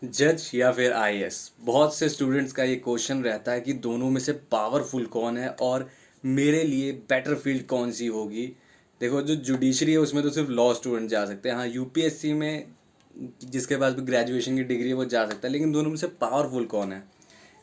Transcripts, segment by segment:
जज या फिर आईएएस, बहुत से स्टूडेंट्स का ये क्वेश्चन रहता है कि दोनों में से पावरफुल कौन है और मेरे लिए बेटर फील्ड कौन सी होगी। देखो, जो जुडिशरी है उसमें तो सिर्फ लॉ स्टूडेंट जा सकते हैं। हाँ, यूपीएससी में जिसके पास भी ग्रेजुएशन की डिग्री है वो जा सकता है, लेकिन दोनों में से पावरफुल कौन है?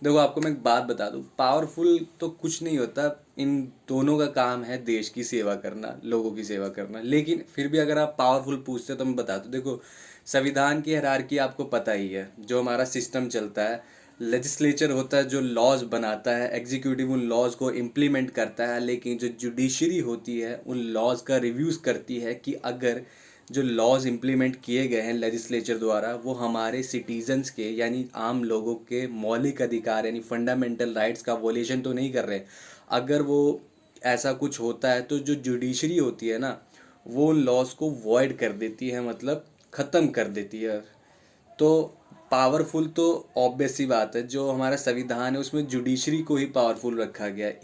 देखो, आपको मैं एक बात बता दूं, पावरफुल तो कुछ नहीं होता। इन दोनों का काम है देश की सेवा करना, लोगों की सेवा करना। लेकिन फिर भी अगर आप पावरफुल पूछते हो तो मैं बता दूं, देखो, संविधान की हायरार्की आपको पता ही है। जो हमारा सिस्टम चलता है, लेजिस्लेचर होता है जो लॉज बनाता है, एग्जीक्यूटिव उन लॉज को इम्प्लीमेंट करता है, लेकिन जो जुडिशरी होती है उन लॉज का रिव्यूज़ करती है कि अगर जो लॉज इम्प्लीमेंट किए गए हैं लेजिस्लेचर द्वारा वो हमारे सिटीजन्स के यानी आम लोगों के मौलिक अधिकार यानी फंडामेंटल राइट्स का वोलेशन तो नहीं कर रहे। अगर वो ऐसा कुछ होता है तो जो जुडिशरी होती है ना, वो उन लॉज को वॉइड कर देती है, मतलब ख़त्म कर देती है। तो पावरफुल तो ऑब्वियस सी बात है, जो हमारा संविधान है उसमें जुडिशरी को ही पावरफुल रखा गया है।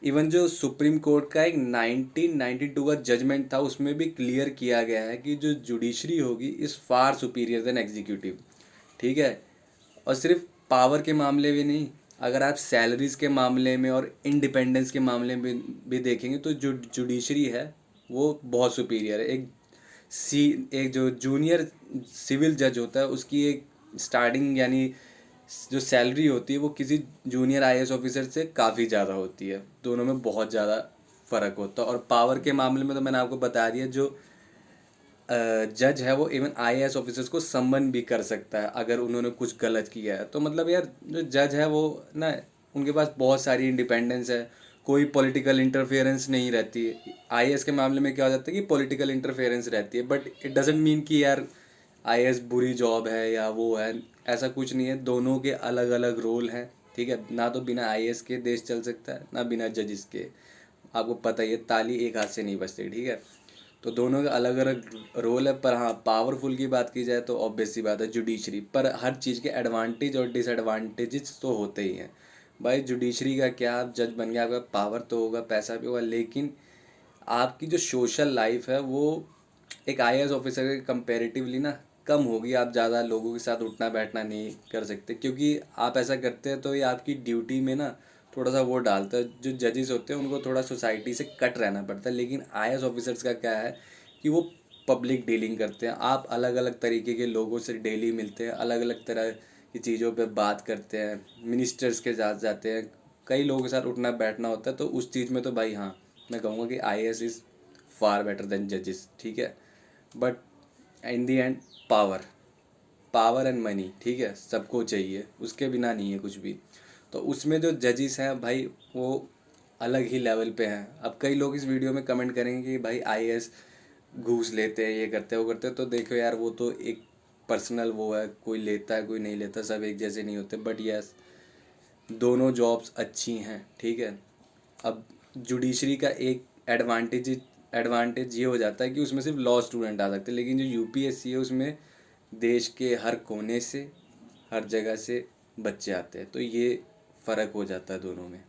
इवन जो सुप्रीम कोर्ट का एक 1992 का जजमेंट था उसमें भी क्लियर किया गया है कि जो जुडिशरी होगी is far superior than executive. ठीक है। और सिर्फ पावर के मामले में नहीं, अगर आप सैलरीज के मामले में और इंडिपेंडेंस के मामले में भी देखेंगे तो जो जुडिशरी है वो बहुत सुपीरियर है। एक जो जूनियर सिविल जज होता है उसकी एक स्टार्टिंग यानी जो सैलरी होती है वो किसी जूनियर आईएएस ऑफिसर से काफ़ी ज़्यादा होती है। दोनों में बहुत ज़्यादा फ़र्क होता है। और पावर के मामले में तो मैंने आपको बता दिया, जो जज है वो इवन आईएएस ऑफिसर्स को सम्मन भी कर सकता है अगर उन्होंने कुछ गलत किया है। तो मतलब यार, जो जज है वो ना, उनके पास बहुत सारी इंडिपेंडेंस है, कोई पॉलिटिकल इंटरफेरेंस नहीं रहती है। आईएएस के मामले में क्या हो जाता है कि पॉलिटिकल इंटरफेरेंस रहती है, बट इट डजेंट मीन कि यार आईएएस बुरी जॉब है या वो है। ऐसा कुछ नहीं है, दोनों के अलग अलग रोल हैं। ठीक है ना, तो बिना आईएएस के देश चल सकता है ना बिना जजिस के। आपको पता ही है, ताली एक हाथ से नहीं बजती। ठीक है, तो दोनों का अलग अलग रोल है। पर हाँ, पावरफुल की बात की जाए तो ऑब्वियस सी बात है जुडिशरी। पर हर चीज़ के एडवांटेज और डिसएडवांटेजेस तो होते ही हैं भाई। जुडिशरी का क्या, आप जज बन गया, आपका पावर तो होगा, पैसा भी होगा, लेकिन आपकी जो सोशल लाइफ है वो एक आईएएस ऑफिसर के कंपेरेटिवली ना कम होगी। आप ज़्यादा लोगों के साथ उठना बैठना नहीं कर सकते, क्योंकि आप ऐसा करते हैं तो ये आपकी ड्यूटी में ना थोड़ा सा वो डालता है। जो जजेस होते हैं उनको थोड़ा सोसाइटी से कट रहना पड़ता है, लेकिन आईएएस ऑफिसर्स का क्या है कि वो पब्लिक डीलिंग करते हैं। आप अलग अलग तरीके के लोगों से डेली मिलते हैं, अलग अलग तरह की चीज़ों पे बात करते हैं, मिनिस्टर्स के साथ जाते हैं, कई लोगों के साथ उठना बैठना होता है। तो उस चीज़ में तो भाई हाँ, मैं कहूँगा कि IAS is far better than जजेस। ठीक है, but in the and power, power and money, ठीक है, सबको चाहिए, उसके बिना नहीं है कुछ भी। तो उसमें जो जजेस हैं भाई वो अलग ही लेवल पे हैं। अब कई लोग इस वीडियो में कमेंट करेंगे कि भाई आईएएस घूस लेते हैं, ये करते हैं, वो करते हैं। तो देखो यार, वो तो एक पर्सनल वो है, कोई लेता है कोई नहीं लेता, सब एक जैसे नहीं होते। बट यस, दोनों जॉब्स अच्छी हैं। ठीक है। अब जुडिशरी का एक एडवांटेज ये हो जाता है कि उसमें सिर्फ लॉ स्टूडेंट आ सकते हैं, लेकिन जो यूपीएससी है उसमें देश के हर कोने से, हर जगह से बच्चे आते हैं। तो ये फ़र्क हो जाता है दोनों में।